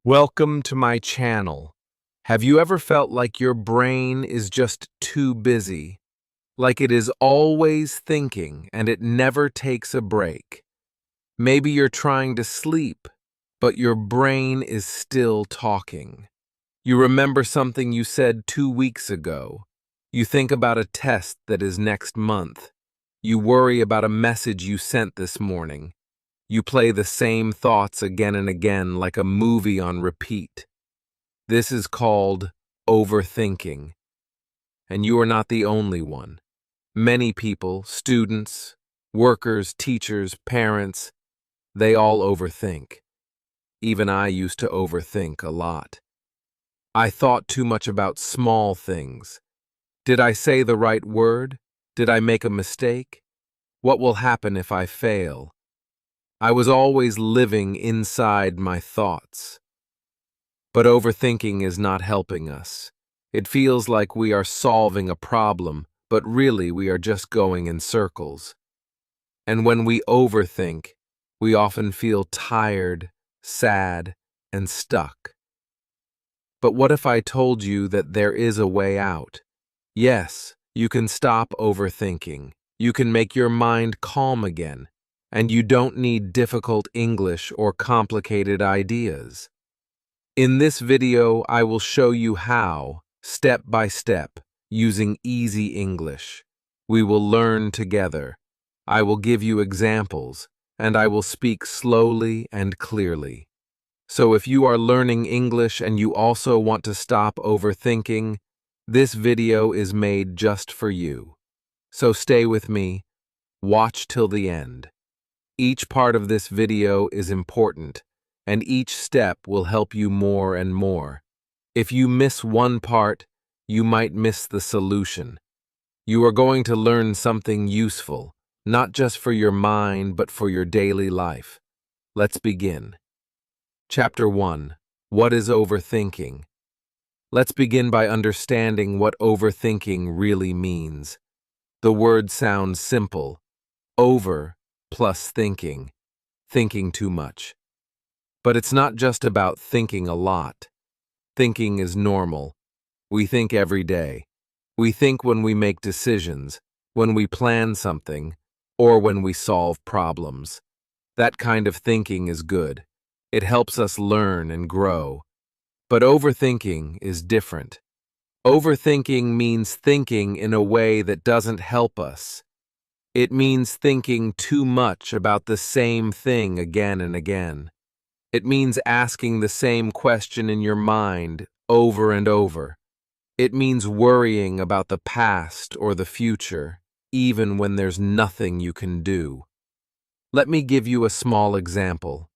Welcome to my channel. Have you ever felt like your brain is just too busy? Like it is always thinking and it never takes a break? Maybe you're trying to sleep, but your brain is still talking. You remember something you said 2 weeks ago. You think about a test that is next month. You worry about a message you sent this morning. You play the same thoughts again and again like a movie on repeat. This is called overthinking. And you are not the only one. Many people, students, workers, teachers, parents, they all overthink. Even I used to overthink a lot. I thought too much about small things. Did I say the right word? Did I make a mistake? What will happen if I fail? I was always living inside my thoughts. But overthinking is not helping us. It feels like we are solving a problem, but really we are just going in circles. And when we overthink, we often feel tired, sad, and stuck. But what if I told you that there is a way out? Yes, you can stop overthinking. You can make your mind calm again. And you don't need difficult English or complicated ideas. In this video, I will show you how, step by step, using easy English. We will learn together. I will give you examples, and I will speak slowly and clearly. So if you are learning English and you also want to stop overthinking, this video is made just for you. So stay with me. Watch till the end. Each part of this video is important, and each step will help you more and more. If you miss one part, you might miss the solution. You are going to learn something useful, not just for your mind, but for your daily life. Let's begin. Chapter 1. What is overthinking? Let's begin by understanding what overthinking really means. The word sounds simple. Over plus thinking too much. But it's not just about thinking a lot. Thinking is normal. We think every day. We think when we make decisions, when we plan something, or when we solve problems. That kind of thinking is good. It helps us learn and grow. But overthinking is different. Overthinking means thinking in a way that doesn't help us. It means thinking too much about the same thing again and again. It means asking the same question in your mind over and over. It means worrying about the past or the future, even when there's nothing you can do. Let me give you a small example.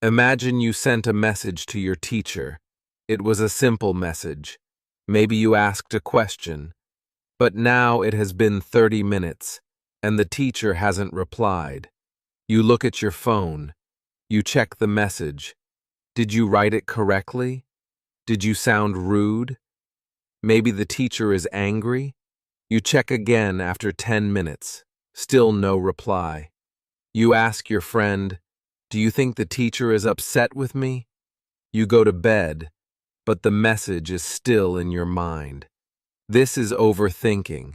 Imagine you sent a message to your teacher. It was a simple message. Maybe you asked a question. But now it has been 30 minutes. And the teacher hasn't replied. You look at your phone. You check the message. Did you write it correctly? Did you sound rude? Maybe the teacher is angry? You check again after 10 minutes. Still no reply. You ask your friend, "Do you think the teacher is upset with me?" You go to bed, but the message is still in your mind. This is overthinking.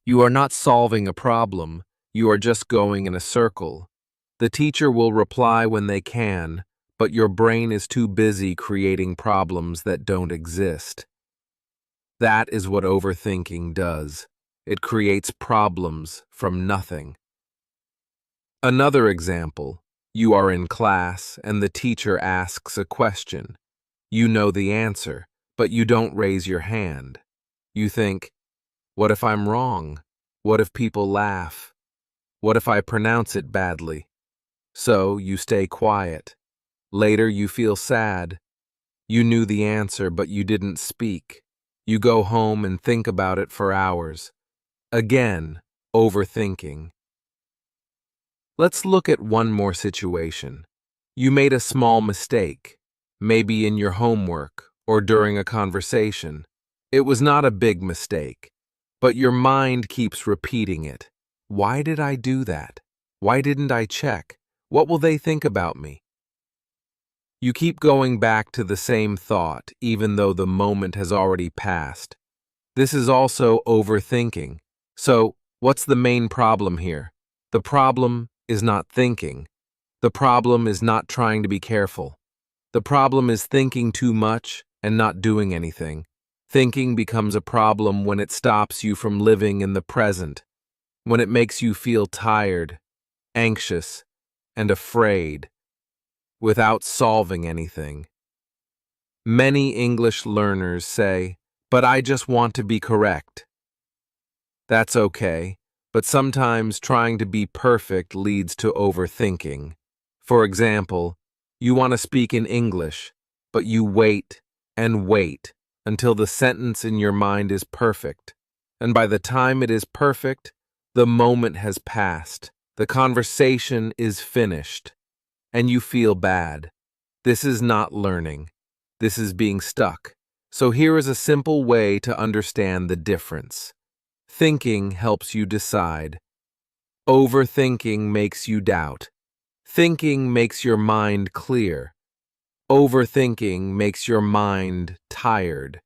You are not solving a problem, you are just going in a circle. The teacher will reply when they can, but your brain is too busy creating problems that don't exist. That is what overthinking does. It creates problems from nothing. Another example, you are in class and the teacher asks a question. You know the answer, but you don't raise your hand. You think, what if I'm wrong? What if people laugh? What if I pronounce it badly? So you stay quiet. Later you feel sad. You knew the answer, but you didn't speak. You go home and think about it for hours. Again, overthinking. Let's look at one more situation. You made a small mistake, maybe in your homework or during a conversation. It was not a big mistake. But your mind keeps repeating it. Why did I do that? Why didn't I check? What will they think about me? You keep going back to the same thought, even though the moment has already passed. This is also overthinking. So, what's the main problem here? The problem is not thinking. The problem is not trying to be careful. The problem is thinking too much and not doing anything. Thinking becomes a problem when it stops you from living in the present, when it makes you feel tired, anxious, and afraid, without solving anything. Many English learners say, "But I just want to be correct." That's okay, but sometimes trying to be perfect leads to overthinking. For example, you want to speak in English, but you wait and wait until the sentence in your mind is perfect. And by the time it is perfect, the moment has passed. The conversation is finished, and you feel bad. This is not learning. This is being stuck. So here is a simple way to understand the difference. Thinking helps you decide. Overthinking makes you doubt. Thinking makes your mind clear. Overthinking makes your mind tired.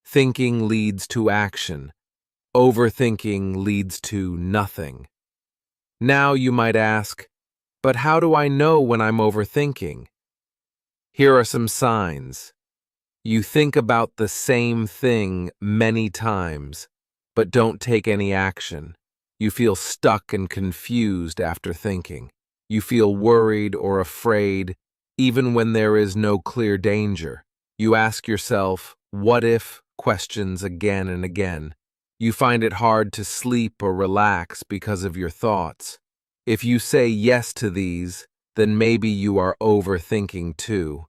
Thinking leads to action. Overthinking leads to nothing. Now you might ask, but how do I know when I'm overthinking? Here are some signs. You think about the same thing many times, but don't take any action. You feel stuck and confused after thinking. You feel worried or afraid, even when there is no clear danger. You ask yourself, what if, questions again and again. You find it hard to sleep or relax because of your thoughts. If you say yes to these, then maybe you are overthinking too.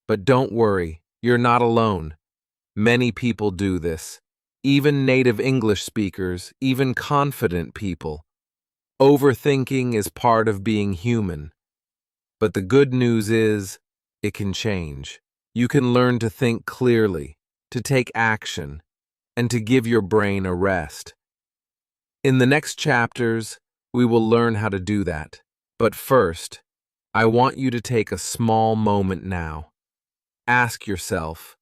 But don't worry, you're not alone. Many people do this. Even native English speakers, even confident people. Overthinking is part of being human. But the good news is, it can change. You can learn to think clearly, to take action, and to give your brain a rest. In the next chapters, we will learn how to do that. But first, I want you to take a small moment now. Ask yourself,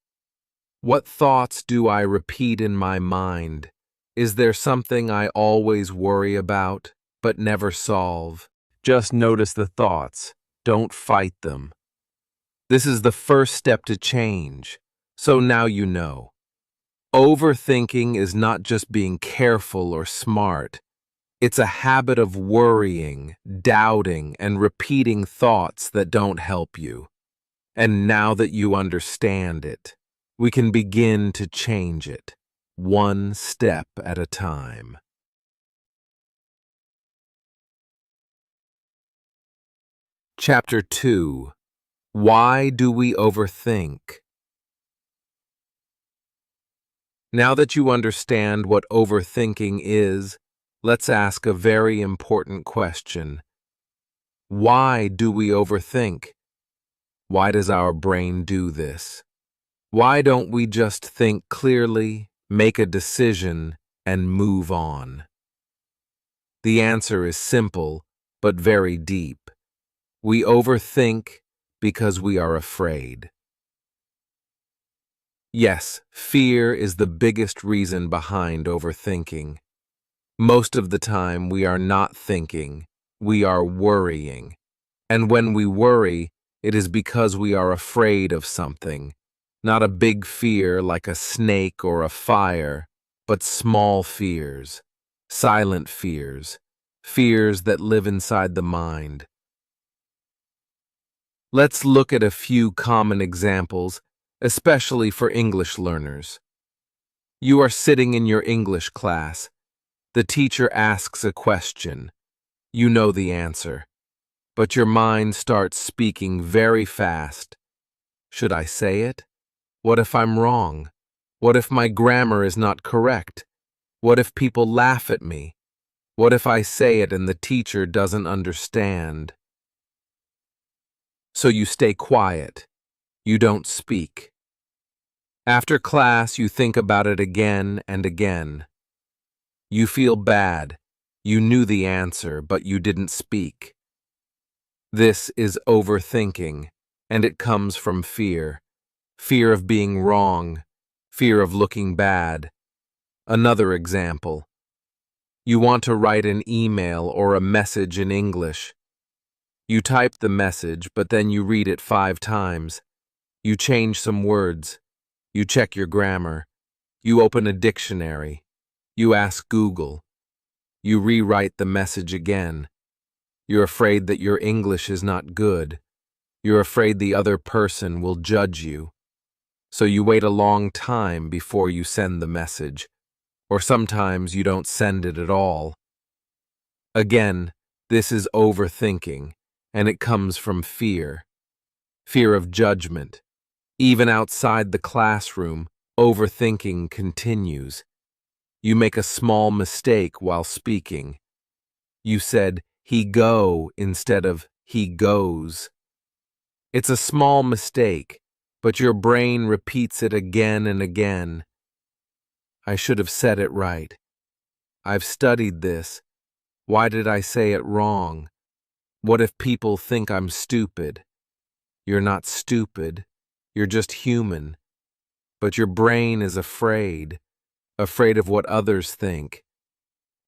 what thoughts do I repeat in my mind? Is there something I always worry about, but never solve? Just notice the thoughts. Don't fight them. This is the first step to change. So now you know. Overthinking is not just being careful or smart. It's a habit of worrying, doubting, and repeating thoughts that don't help you. And now that you understand it, we can begin to change it, one step at a time. Chapter 2. Why do we overthink? Now that you understand what overthinking is, let's ask a very important question. Why do we overthink? Why does our brain do this? Why don't we just think clearly, make a decision, and move on? The answer is simple, but very deep. We overthink because we are afraid. Yes, fear is the biggest reason behind overthinking. Most of the time, we are not thinking, we are worrying. And when we worry, it is because we are afraid of something. Not a big fear like a snake or a fire, but small fears, silent fears, fears that live inside the mind. Let's look at a few common examples, especially for English learners. You are sitting in your English class. The teacher asks a question. You know the answer, but your mind starts speaking very fast. Should I say it? What if I'm wrong? What if my grammar is not correct? What if people laugh at me? What if I say it and the teacher doesn't understand? So you stay quiet. You don't speak. After class, you think about it again and again. You feel bad. You knew the answer, but you didn't speak. This is overthinking, and it comes from fear. Fear of being wrong, fear of looking bad. Another example. You want to write an email or a message in English. You type the message, but then you read it 5 times. You change some words. You check your grammar. You open a dictionary. You ask Google. You rewrite the message again. You're afraid that your English is not good. You're afraid the other person will judge you. So you wait a long time before you send the message, or sometimes you don't send it at all. Again, this is overthinking, and it comes from fear. Fear of judgment. Even outside the classroom, overthinking continues. You make a small mistake while speaking. You said, "he go" instead of "he goes." It's a small mistake, but your brain repeats it again and again. I should have said it right. I've studied this. Why did I say it wrong? What if people think I'm stupid? You're not stupid. You're just human. But your brain is afraid of what others think,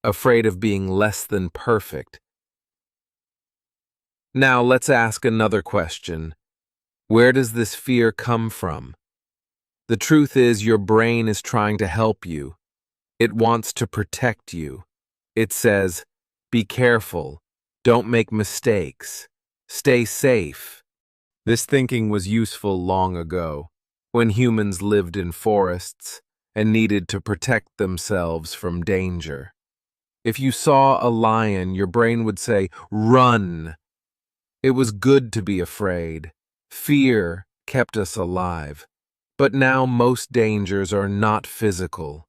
afraid of being less than perfect. Now let's ask another question. Where does this fear come from? The truth is your brain is trying to help you. It wants to protect you. It says, be careful, don't make mistakes, stay safe. This thinking was useful long ago, when humans lived in forests and needed to protect themselves from danger. If you saw a lion, your brain would say, run. It was good to be afraid. Fear kept us alive. But now most dangers are not physical.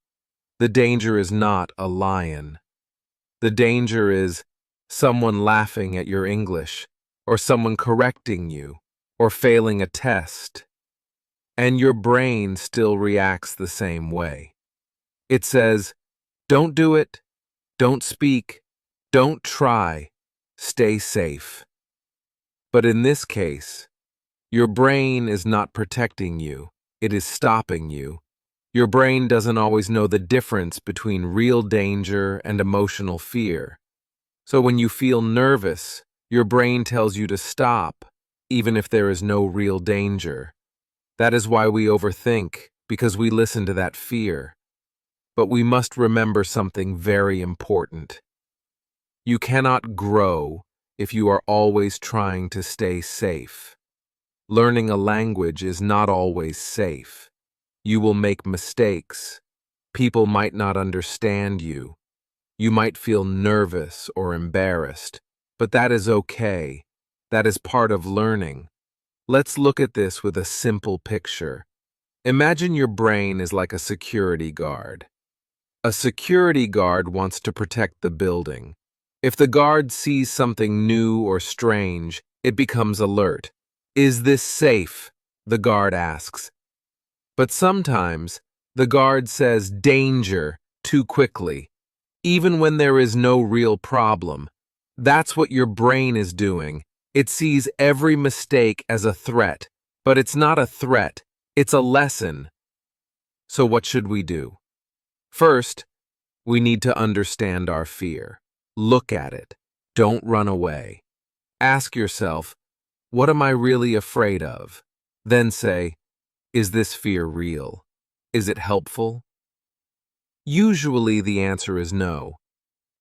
The danger is not a lion. The danger is someone laughing at your English, or someone correcting you, or failing a test. And your brain still reacts the same way. It says, don't do it, don't speak, don't try, stay safe. But in this case, your brain is not protecting you, it is stopping you. Your brain doesn't always know the difference between real danger and emotional fear. So when you feel nervous, your brain tells you to stop, even if there is no real danger. That is why we overthink, because we listen to that fear. But we must remember something very important. You cannot grow if you are always trying to stay safe. Learning a language is not always safe. You will make mistakes. People might not understand you. You might feel nervous or embarrassed, but that is okay. That is part of learning. Let's look at this with a simple picture. Imagine your brain is like a security guard. A security guard wants to protect the building. If the guard sees something new or strange, it becomes alert. Is this safe? The guard asks. But sometimes, the guard says danger too quickly, even when there is no real problem. That's what your brain is doing. It sees every mistake as a threat, but it's not a threat, it's a lesson. So what should we do? First, we need to understand our fear. Look at it. Don't run away. Ask yourself, what am I really afraid of? Then say, is this fear real? Is it helpful? Usually the answer is no.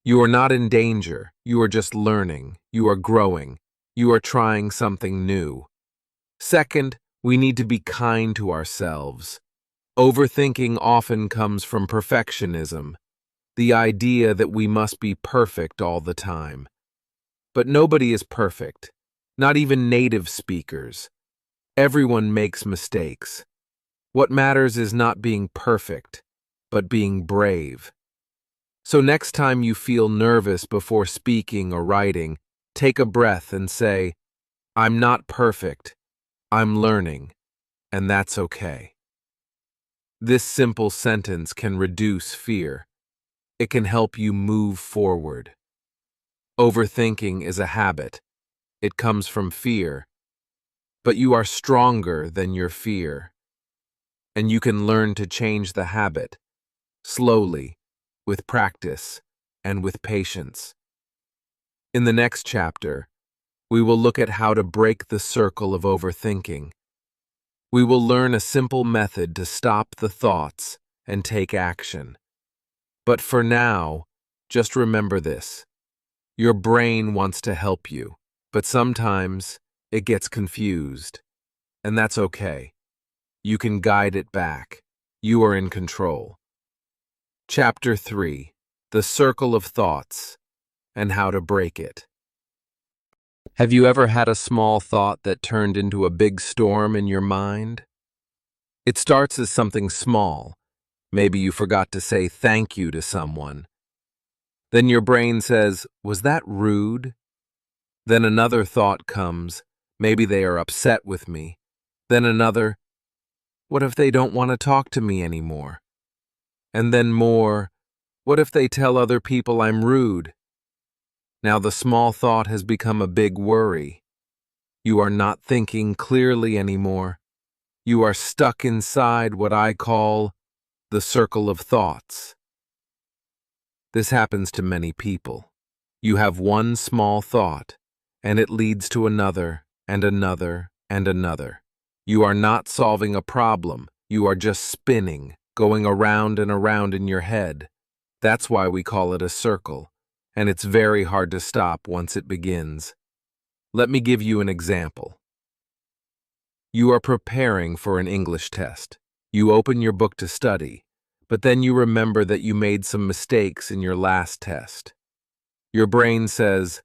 You are not in danger. You are just learning. You are growing. You are trying something new. Second, we need to be kind to ourselves. Overthinking often comes from perfectionism, the idea that we must be perfect all the time. But nobody is perfect, not even native speakers. Everyone makes mistakes. What matters is not being perfect, but being brave. So next time you feel nervous before speaking or writing, take a breath and say, I'm not perfect, I'm learning, and that's okay. This simple sentence can reduce fear. It can help you move forward. Overthinking is a habit. It comes from fear. but you are stronger than your fear. And you can learn to change the habit, slowly, with practice, and with patience. In the next chapter, we will look at how to break the circle of overthinking. We will learn a simple method to stop the thoughts and take action. But for now, just remember this. Your brain wants to help you, but sometimes it gets confused, and that's okay. You can guide it back. You are in control. Chapter 3: The Circle of Thoughts and How to Break It. Have you ever had a small thought that turned into a big storm in your mind? It starts as something small. Maybe you forgot to say thank you to someone. Then your brain says, "Was that rude?" Then another thought comes, "Maybe they are upset with me." Then another, "What if they don't want to talk to me anymore?" And then more, "What if they tell other people I'm rude?" Now the small thought has become a big worry. You are not thinking clearly anymore. You are stuck inside what I call the circle of thoughts. This happens to many people. You have one small thought, and it leads to another, and another, and another. You are not solving a problem. You are just spinning, going around and around in your head. That's why we call it a circle, and it's very hard to stop once it begins. Let me give you an example. You are preparing for an English test. You open your book to study, but then you remember that you made some mistakes in your last test. Your brain says,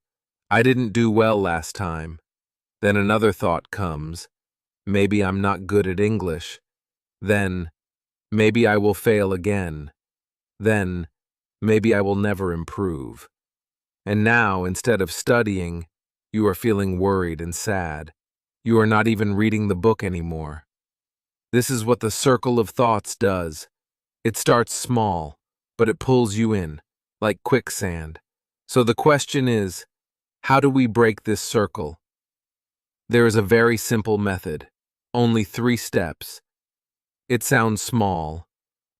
"I didn't do well last time." Then another thought comes, "Maybe I'm not good at English." Then, "Maybe I will fail again." Then, "Maybe I will never improve." And now, instead of studying, you are feeling worried and sad. You are not even reading the book anymore. This is what the circle of thoughts does. It starts small, but it pulls you in, like quicksand. So the question is, how do we break this circle? There is a very simple method, only 3 steps. It sounds small,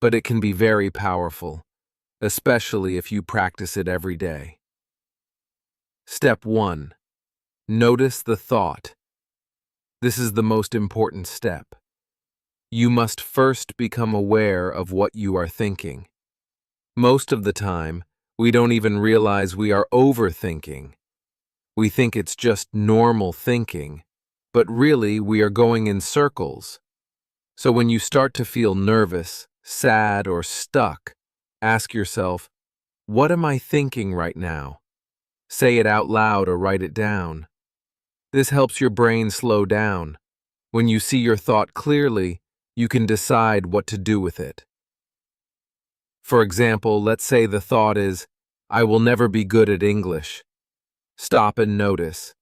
but it can be very powerful, especially if you practice it every day. Step 1. Notice the thought. This is the most important step. You must first become aware of what you are thinking. Most of the time, we don't even realize we are overthinking. We think it's just normal thinking, but really we are going in circles. So when you start to feel nervous, sad, or stuck, ask yourself, what am I thinking right now? Say it out loud or write it down. This helps your brain slow down. When you see your thought clearly, you can decide what to do with it. For example, let's say the thought is, "I will never be good at English." Stop and notice.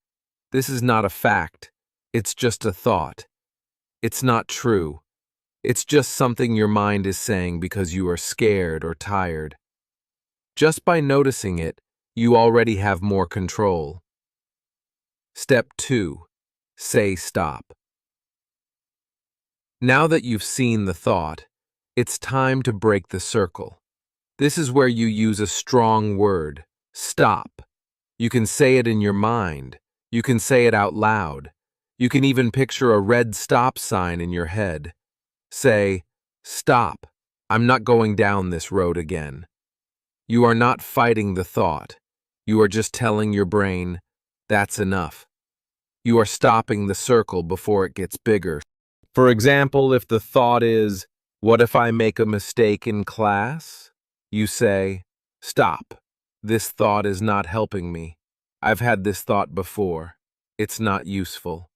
This is not a fact. It's just a thought. It's not true. It's just something your mind is saying because you are scared or tired. Just by noticing it, you already have more control. Step 2. Say stop. Now that you've seen the thought, it's time to break the circle. This is where you use a strong word, stop. You can say it in your mind. You can say it out loud. You can even picture a red stop sign in your head. Say, "Stop. I'm not going down this road again." You are not fighting the thought. You are just telling your brain, "That's enough." You are stopping the circle before it gets bigger. For example, if the thought is, "What if I make a mistake in class?" You say, "Stop. This thought is not helping me. I've had this thought before. It's not useful."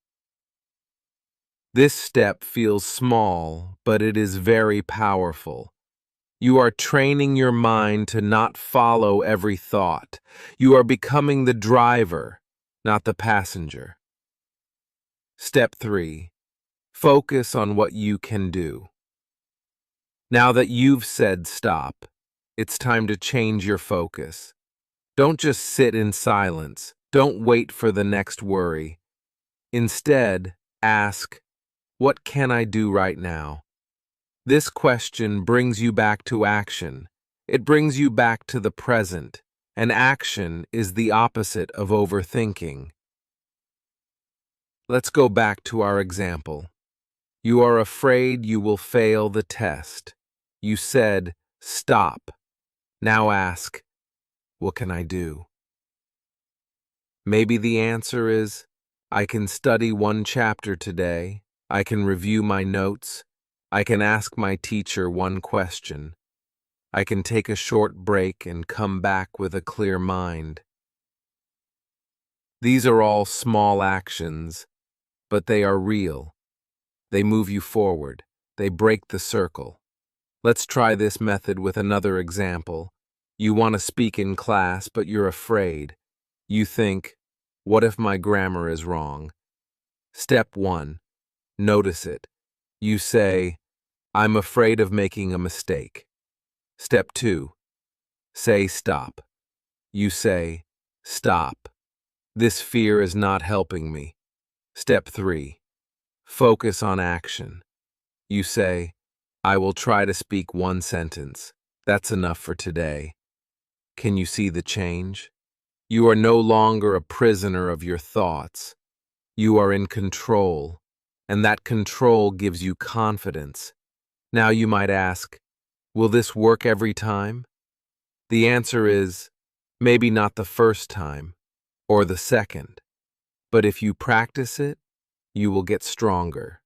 This step feels small, but it is very powerful. You are training your mind to not follow every thought. You are becoming the driver, not the passenger. Step 3. Focus on what you can do. Now that you've said stop, it's time to change your focus. Don't just sit in silence. Don't wait for the next worry. Instead, Ask, what can I do right now? This question brings you back to action. It brings you back to the present, and action is the opposite of overthinking. Let's go back to our example. You are afraid you will fail the test. You said, stop. Now ask, what can I do? Maybe the answer is, I can study one chapter today. I can review my notes. I can ask my teacher one question. I can take a short break and come back with a clear mind. These are all small actions, but they are real. They move you forward. They break the circle. Let's try this method with another example. You want to speak in class, but you're afraid. You think, what if my grammar is wrong? Step 1. Notice it. You say, I'm afraid of making a mistake. Step 2. Say stop. You say, stop. This fear is not helping me. Step 3. Focus on action. You say, I will try to speak one sentence. That's enough for today. Can you see the change? You are no longer a prisoner of your thoughts. You are in control, and that control gives you confidence. Now you might ask, will this work every time? The answer is, maybe not the first time, or the second. But if you practice it, you will get stronger.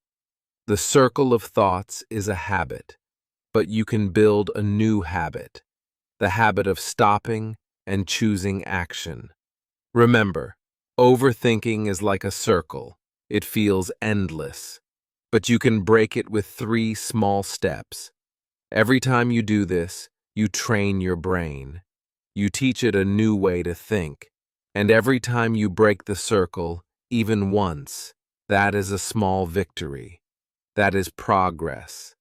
The circle of thoughts is a habit, but you can build a new habit, the habit of stopping and choosing action. Remember, overthinking is like a circle. It feels endless, but you can break it with 3 small steps. Every time you do this, you train your brain. You teach it a new way to think. And every time you break the circle, even once, that is a small victory. That is progress.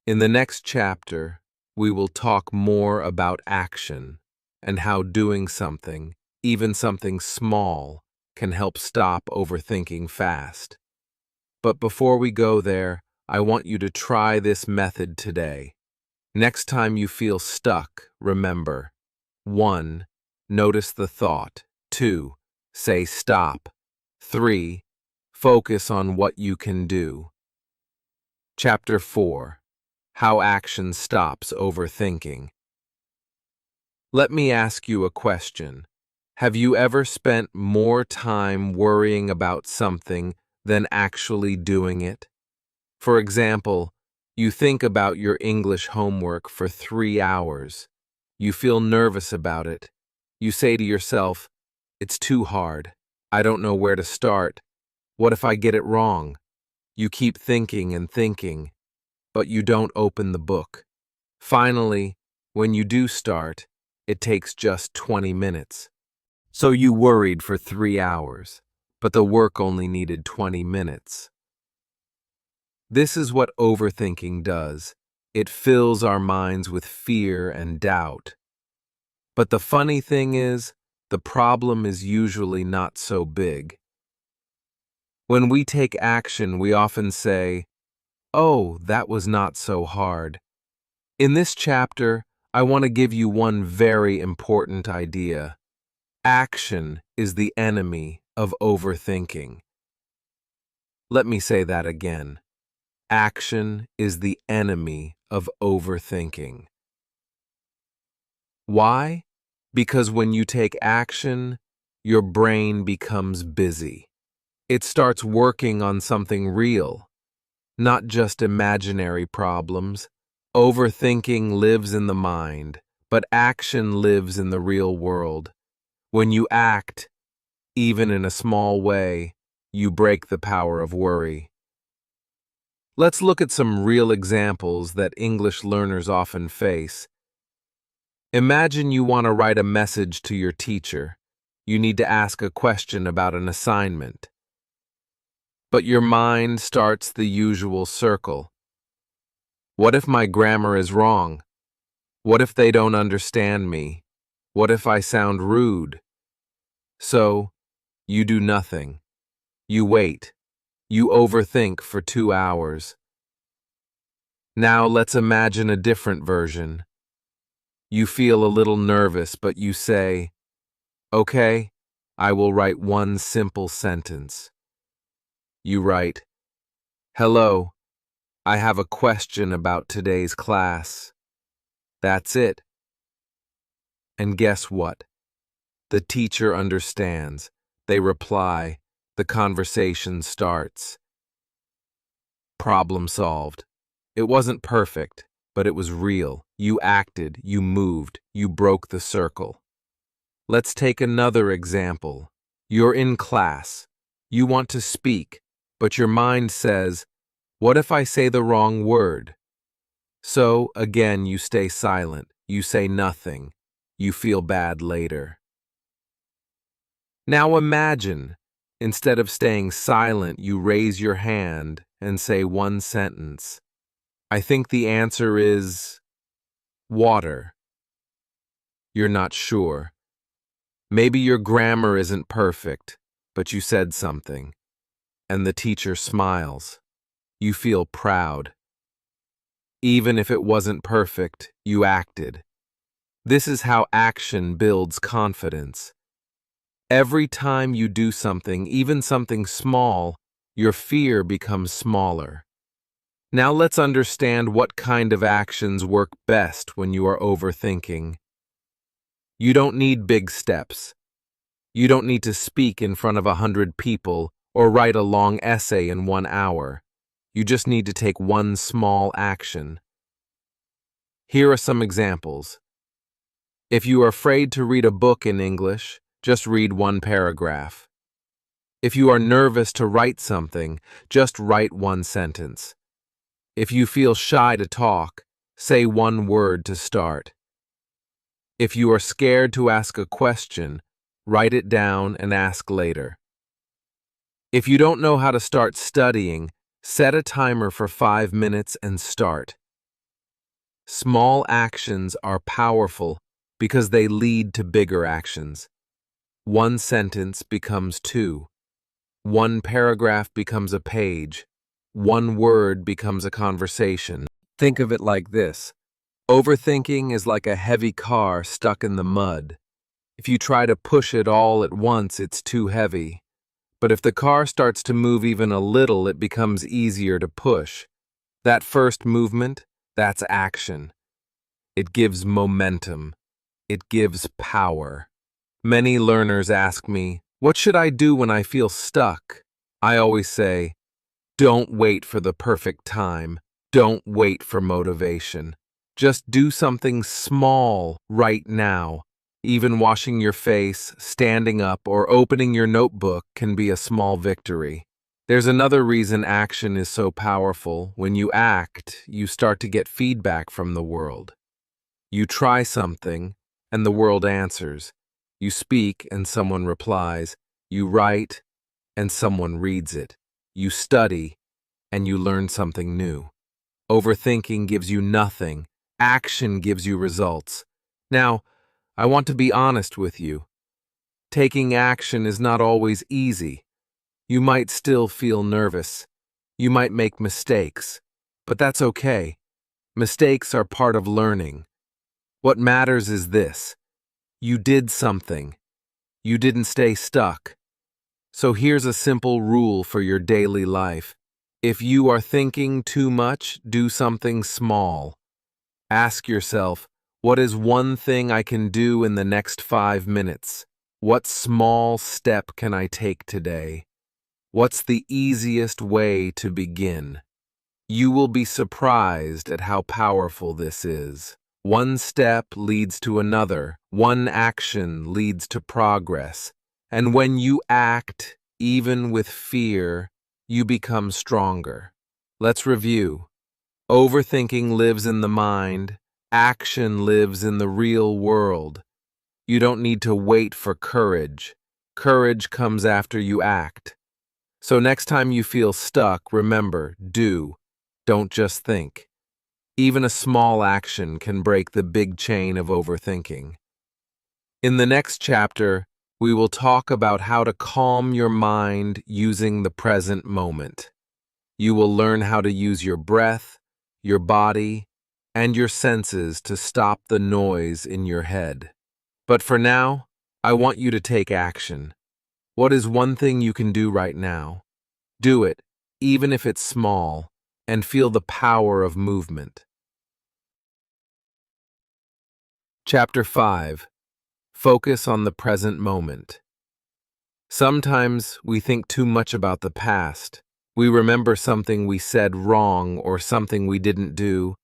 In the next chapter, we will talk more about action and how doing something, even something small, can help stop overthinking fast. But before we go there, I want you to try this method today. Next time you feel stuck, remember, 1. Notice the thought. 2. Say stop. 3. Focus on what you can do. Chapter 4. How action stops overthinking. Let me ask you a question. Have you ever spent more time worrying about something than actually doing it? For example, you think about your English homework for 3 hours. You feel nervous about it. You say to yourself, it's too hard. I don't know where to start. What if I get it wrong? You keep thinking and thinking, but you don't open the book. Finally, when you do start, it takes just 20 minutes. So you worried for 3 hours, but the work only needed 20 minutes. This is what overthinking does. It fills our minds with fear and doubt. But the funny thing is, the problem is usually not so big. When we take action, we often say, oh, that was not so hard. In this chapter, I want to give you one very important idea. Action is the enemy of overthinking. Let me say that again. Action is the enemy of overthinking. Why? Because when you take action, your brain becomes busy. It starts working on something real, not just imaginary problems. Overthinking lives in the mind, but action lives in the real world. When you act, even in a small way, you break the power of worry. Let's look at some real examples that English learners often face. Imagine you want to write a message to your teacher. You need to ask a question about an assignment. But your mind starts the usual circle. What if my grammar is wrong? What if they don't understand me? What if I sound rude? So, you do nothing. You wait. You overthink for 2 hours. Now let's imagine a different version. You feel a little nervous, but you say, "Okay, I will write one simple sentence." You write, "Hello, I have a question about today's class." That's it. And guess what? The teacher understands. They reply. The conversation starts. Problem solved. It wasn't perfect, but it was real. You acted, you moved, you broke the circle. Let's take another example. You're in class. You want to speak, but your mind says, "What if I say the wrong word?" So, again, you stay silent. You say nothing. You feel bad later. Now imagine, instead of staying silent, you raise your hand and say one sentence. I think the answer is water. You're not sure. Maybe your grammar isn't perfect, but you said something, and the teacher smiles. You feel proud. Even if it wasn't perfect, you acted. This is how action builds confidence. Every time you do something, even something small, your fear becomes smaller. Now let's understand what kind of actions work best when you are overthinking. You don't need big steps. You don't need to speak in front of 100 people or write a long essay in 1 hour. You just need to take one small action. Here are some examples. If you are afraid to read a book in English, just read one paragraph. If you are nervous to write something, just write one sentence. If you feel shy to talk, say one word to start. If you are scared to ask a question, write it down and ask later. If you don't know how to start studying, set a timer for 5 minutes and start. Small actions are powerful because they lead to bigger actions. One sentence becomes two. One paragraph becomes a page. One word becomes a conversation. Think of it like this. Overthinking is like a heavy car stuck in the mud. If you try to push it all at once, it's too heavy. But if the car starts to move even a little, it becomes easier to push. That first movement, that's action. It gives momentum. It gives power. Many learners ask me, "What should I do when I feel stuck?" I always say, don't wait for the perfect time. Don't wait for motivation. Just do something small right now. Even washing your face, standing up, or opening your notebook can be a small victory. There's another reason action is so powerful. When you act, you start to get feedback from the world. You try something, and the world answers. You speak, and someone replies. You write, and someone reads it. You study, and you learn something new. Overthinking gives you nothing. Action gives you results. Now, I want to be honest with you. Taking action is not always easy. You might still feel nervous. You might make mistakes. But that's okay. Mistakes are part of learning. What matters is this. You did something. You didn't stay stuck. So here's a simple rule for your daily life. If you are thinking too much, do something small. Ask yourself, what is one thing I can do in the next 5 minutes? What small step can I take today? What's the easiest way to begin? You will be surprised at how powerful this is. One step leads to another. One action leads to progress. And when you act, even with fear, you become stronger. Let's review. Overthinking lives in the mind. Action lives in the real world. You don't need to wait for courage. Courage comes after you act. So next time you feel stuck, remember, do. Don't just think. Even a small action can break the big chain of overthinking. In the next chapter, We will talk about how to calm your mind using the present moment. You will learn how to use your breath, your body, and your senses to stop the noise in your head. But for now, I want you to take action. What is one thing you can do right now? Do it, even if it's small, and feel the power of movement. Chapter 5. Focus on the present moment. Sometimes we think too much about the past. We remember something we said wrong or something we didn't do.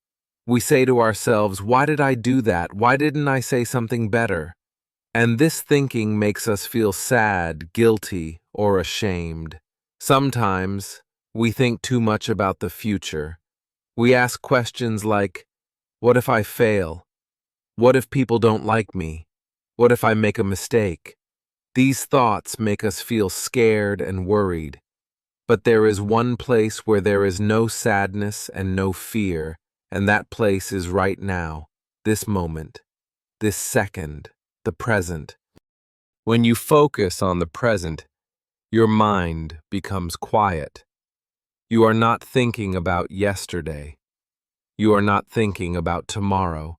We say to ourselves, "Why did I do that? Why didn't I say something better?" And this thinking makes us feel sad, guilty, or ashamed. Sometimes we think too much about the future. We ask questions like, what if I fail? What if people don't like me? What if I make a mistake? These thoughts make us feel scared and worried. But there is one place where there is no sadness and no fear, and that place is right now, this moment, this second, the present. When you focus on the present, your mind becomes quiet. You are not thinking about yesterday. You are not thinking about tomorrow.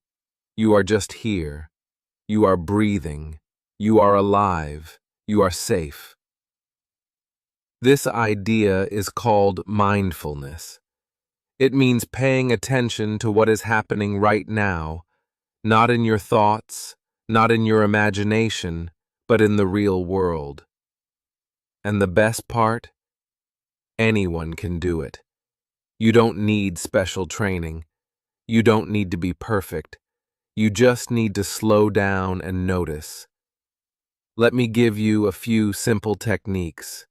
You are just here. You are breathing. You are alive. You are safe. This idea is called mindfulness. It means paying attention to what is happening right now, not in your thoughts, not in your imagination, but in the real world. And the best part? Anyone can do it. You don't need special training. You don't need to be perfect. You just need to slow down and notice. Let me give you a few simple techniques.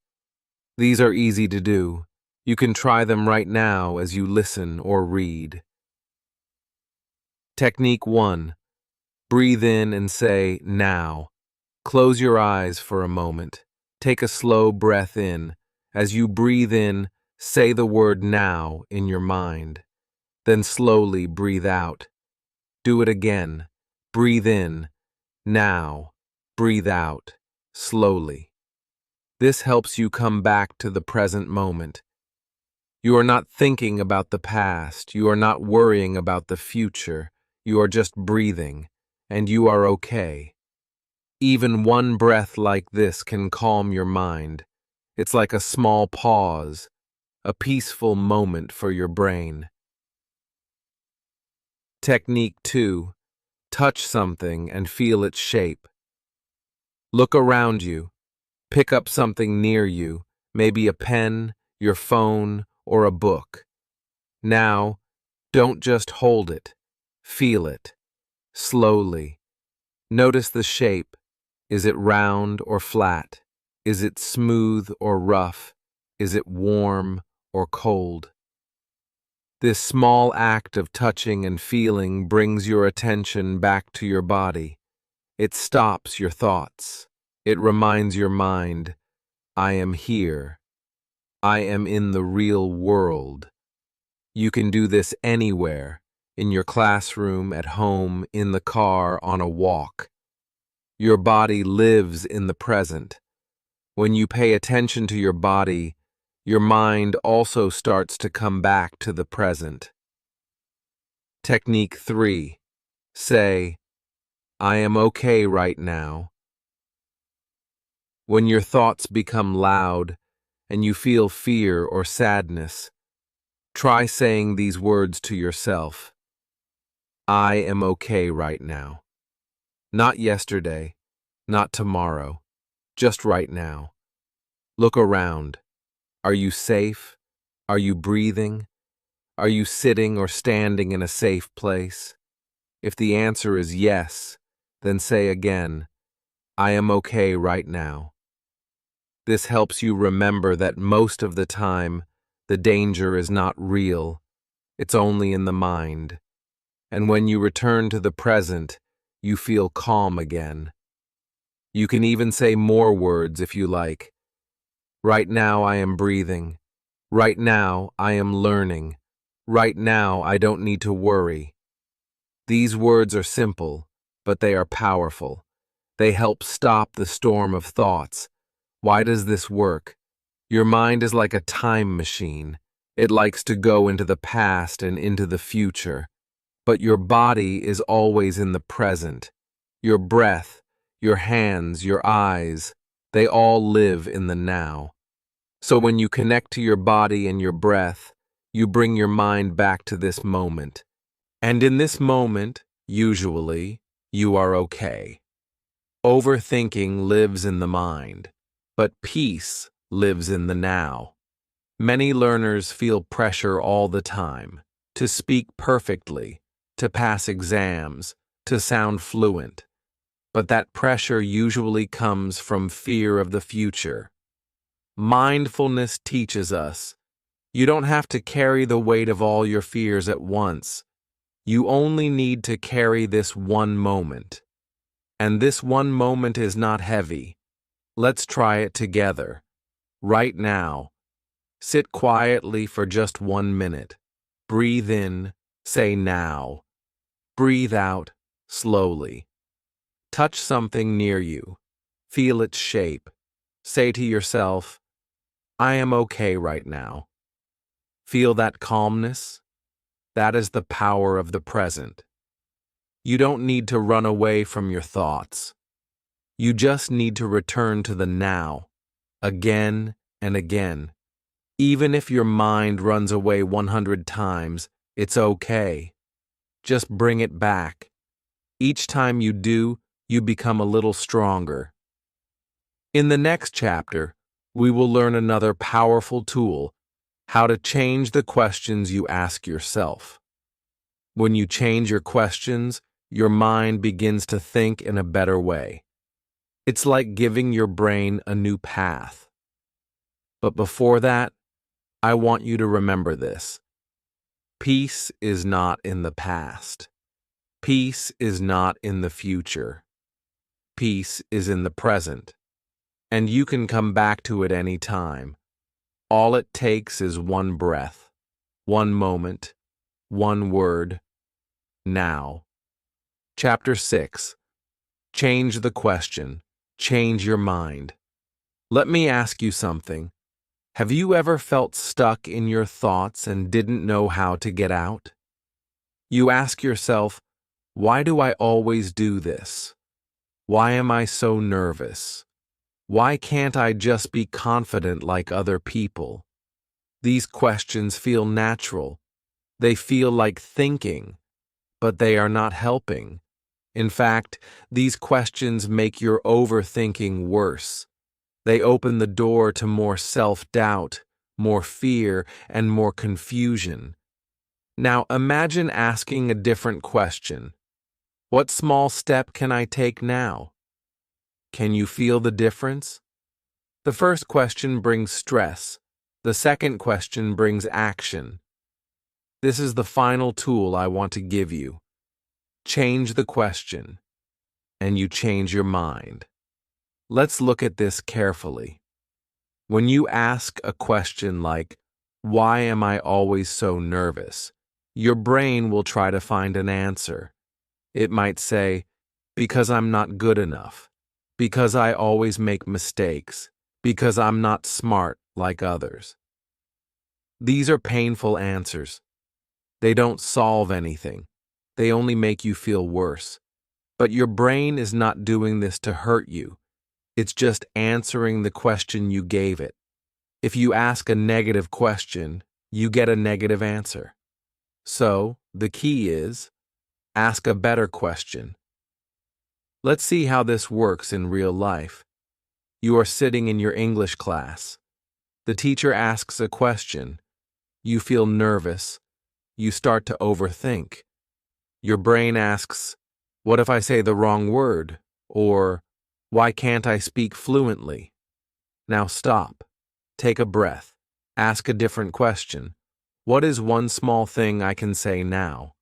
These are easy to do. You can try them right now as you listen or read. Technique 1. Breathe in and say, now. Close your eyes for a moment. Take a slow breath in. As you breathe in, say the word now in your mind. Then slowly breathe out. Do it again. Breathe in. Now. Breathe out. Slowly. This helps you come back to the present moment. You are not thinking about the past. You are not worrying about the future. You are just breathing, and you are okay. Even one breath like this can calm your mind. It's like a small pause, a peaceful moment for your brain. Technique 2. Touch something and feel its shape. Look around you. Pick up something near you, maybe a pen, your phone, or a book. Now, don't just hold it. Feel it. Slowly. Notice the shape. Is it round or flat? Is it smooth or rough? Is it warm or cold? This small act of touching and feeling brings your attention back to your body. It stops your thoughts. It reminds your mind, I am here. I am in the real world. You can do this anywhere, in your classroom, at home, in the car, on a walk. Your body lives in the present. When you pay attention to your body, your mind also starts to come back to the present. Technique 3. Say, I am okay right now. When your thoughts become loud and you feel fear or sadness, try saying these words to yourself. I am okay right now. Not yesterday, not tomorrow, just right now. Look around. Are you safe? Are you breathing? Are you sitting or standing in a safe place? If the answer is yes, then say again, I am okay right now. This helps you remember that most of the time, the danger is not real. It's only in the mind. And when you return to the present, you feel calm again. You can even say more words if you like. Right now I am breathing. Right now I am learning. Right now I don't need to worry. These words are simple, but they are powerful. They help stop the storm of thoughts. Why does this work? Your mind is like a time machine. It likes to go into the past and into the future. But your body is always in the present. Your breath, your hands, your eyes, they all live in the now. So when you connect to your body and your breath, you bring your mind back to this moment. And in this moment, usually, you are okay. Overthinking lives in the mind, but peace lives in the now. Many learners feel pressure all the time to speak perfectly, to pass exams, to sound fluent. But that pressure usually comes from fear of the future. Mindfulness teaches us you don't have to carry the weight of all your fears at once. You only need to carry this one moment. And this one moment is not heavy. Let's try it together. Right now. Sit quietly for just 1 minute. Breathe in, say now. Breathe out, slowly. Touch something near you. Feel its shape. Say to yourself, I am okay right now. Feel that calmness? That is the power of the present. You don't need to run away from your thoughts. You just need to return to the now, again and again. Even if your mind runs away 100 times, it's okay. Just bring it back. Each time you do, you become a little stronger. In the next chapter, we will learn another powerful tool, how to change the questions you ask yourself. When you change your questions, your mind begins to think in a better way. It's like giving your brain a new path. But before that, I want you to remember this. Peace is not in the past. Peace is not in the future. Peace is in the present. And you can come back to it any time. All it takes is one breath, one moment, one word, now. Chapter 6. Change the question. Change your mind. Let me ask you something. Have you ever felt stuck in your thoughts and didn't know how to get out? You ask yourself, why do I always do this? Why am I so nervous? Why can't I just be confident like other people? These questions feel natural. They feel like thinking, but they are not helping. In fact, these questions make your overthinking worse. They open the door to more self-doubt, more fear, and more confusion. Now imagine asking a different question. What small step can I take now? Can you feel the difference? The first question brings stress. The second question brings action. This is the final tool I want to give you. Change the question, and you change your mind. Let's look at this carefully. When you ask a question like, why am I always so nervous? Your brain will try to find an answer. It might say, because I'm not good enough, because I always make mistakes, because I'm not smart like others. These are painful answers. They don't solve anything. They only make you feel worse. But your brain is not doing this to hurt you. It's just answering the question you gave it. If you ask a negative question, you get a negative answer. So, the key is, ask a better question. Let's see how this works in real life. You are sitting in your English class. The teacher asks a question. You feel nervous. You start to overthink. Your brain asks, what if I say the wrong word? Or, why can't I speak fluently? Now stop. Take a breath. Ask a different question. What is one small thing I can say now?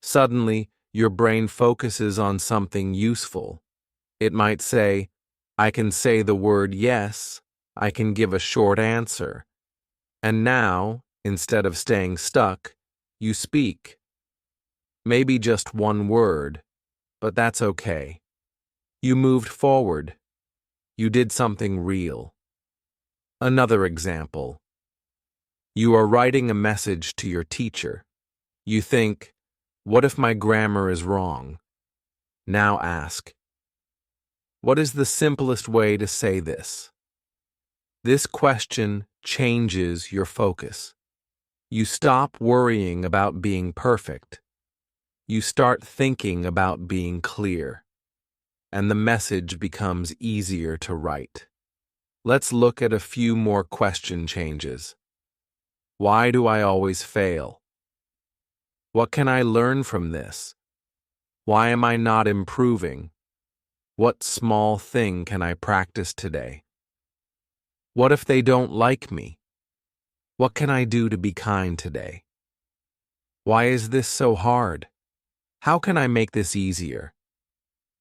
Suddenly, your brain focuses on something useful. It might say, I can say the word yes. I can give a short answer. And now, instead of staying stuck, you speak. Maybe just one word, but that's okay. You moved forward. You did something real. Another example. You are writing a message to your teacher. You think, what if my grammar is wrong? Now ask, what is the simplest way to say this? This question changes your focus. You stop worrying about being perfect. You start thinking about being clear, and the message becomes easier to write. Let's look at a few more question changes. Why do I always fail? What can I learn from this? Why am I not improving? What small thing can I practice today? What if they don't like me? What can I do to be kind today? Why is this so hard? How can I make this easier?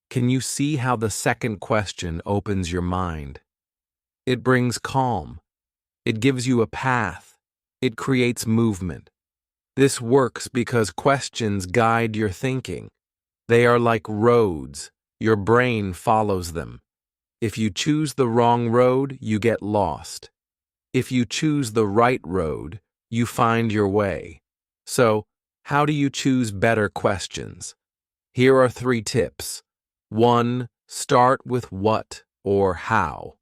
Can you see how the second question opens your mind? It brings calm. It gives you a path. It creates movement. This works because questions guide your thinking. They are like roads. Your brain follows them. If you choose the wrong road, you get lost. If you choose the right road, you find your way. So, how do you choose better questions? Here are 3 tips. 1. Start with what or how.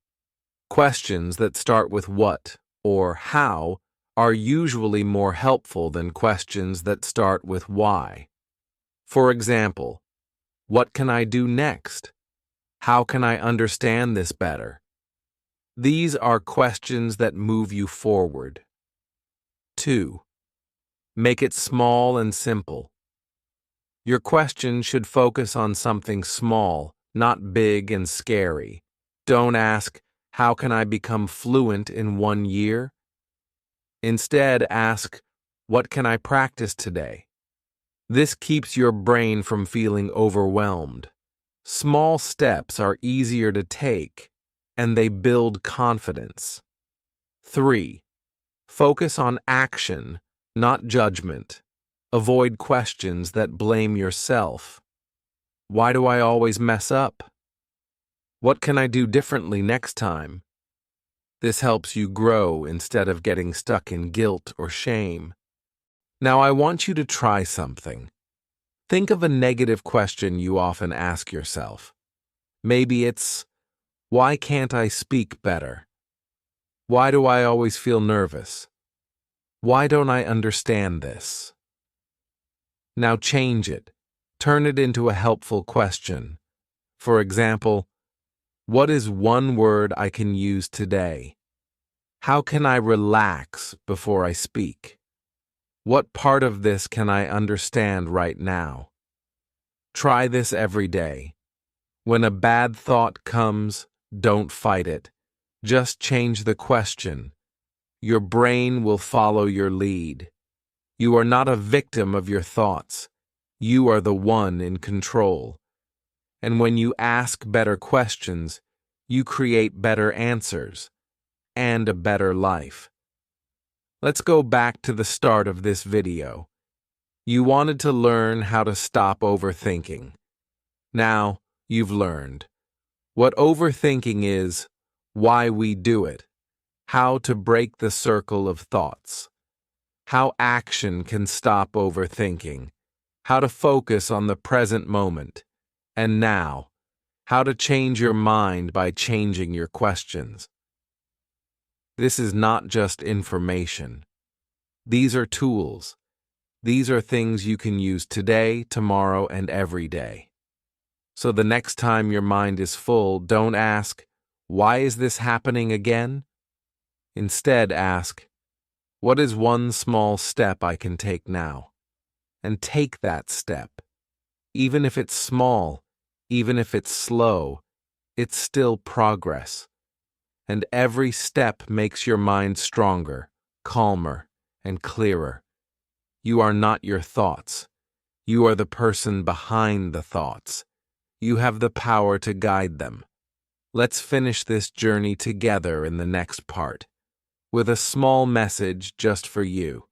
Questions that start with what or how are usually more helpful than questions that start with why. For example, what can I do next? How can I understand this better? These are questions that move you forward. 2. Make it small and simple. Your question should focus on something small, not big and scary. Don't ask, how can I become fluent in 1 year? Instead, ask, what can I practice today? This keeps your brain from feeling overwhelmed. Small steps are easier to take, and they build confidence. 3. Focus on action, not judgment. Avoid questions that blame yourself. Why do I always mess up? What can I do differently next time? This helps you grow instead of getting stuck in guilt or shame. Now I want you to try something. Think of a negative question you often ask yourself. Maybe it's, why can't I speak better? Why do I always feel nervous? Why don't I understand this? Now change it. Turn it into a helpful question. For example, what is one word I can use today? How can I relax before I speak? What part of this can I understand right now? Try this every day. When a bad thought comes, don't fight it. Just change the question. Your brain will follow your lead. You are not a victim of your thoughts. You are the one in control. And when you ask better questions, you create better answers and a better life. Let's go back to the start of this video. You wanted to learn how to stop overthinking. Now, you've learned what overthinking is, why we do it, how to break the circle of thoughts, how action can stop overthinking, how to focus on the present moment, and now, how to change your mind by changing your questions. This is not just information. These are tools. These are things you can use today, tomorrow, and every day. So the next time your mind is full, don't ask, why is this happening again? Instead, ask, what is one small step I can take now? And take that step. Even if it's small, even if it's slow, it's still progress. And every step makes your mind stronger, calmer, and clearer. You are not your thoughts. You are the person behind the thoughts. You have the power to guide them. Let's finish this journey together in the next part, with a small message just for you.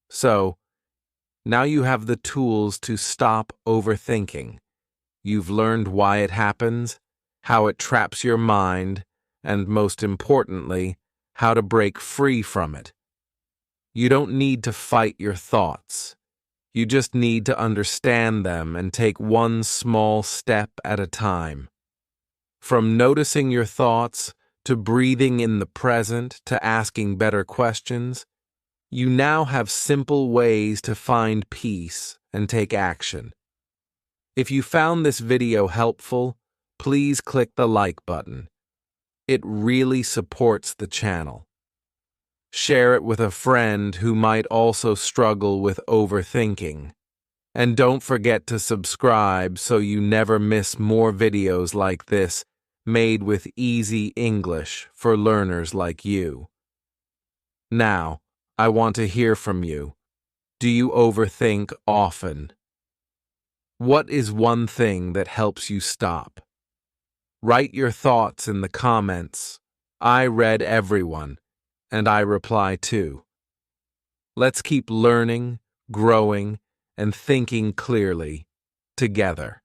So, now you have the tools to stop overthinking. You've learned why it happens, how it traps your mind, and most importantly, how to break free from it. You don't need to fight your thoughts. You just need to understand them and take one small step at a time. From noticing your thoughts, to breathing in the present, to asking better questions, you now have simple ways to find peace and take action. If you found this video helpful, please click the like button. It really supports the channel. Share it with a friend who might also struggle with overthinking. And don't forget to subscribe so you never miss more videos like this, made with easy English for learners like you. Now, I want to hear from you. Do you overthink often? What is one thing that helps you stop? Write your thoughts in the comments. I read everyone, and I reply too. Let's keep learning, growing, and thinking clearly together.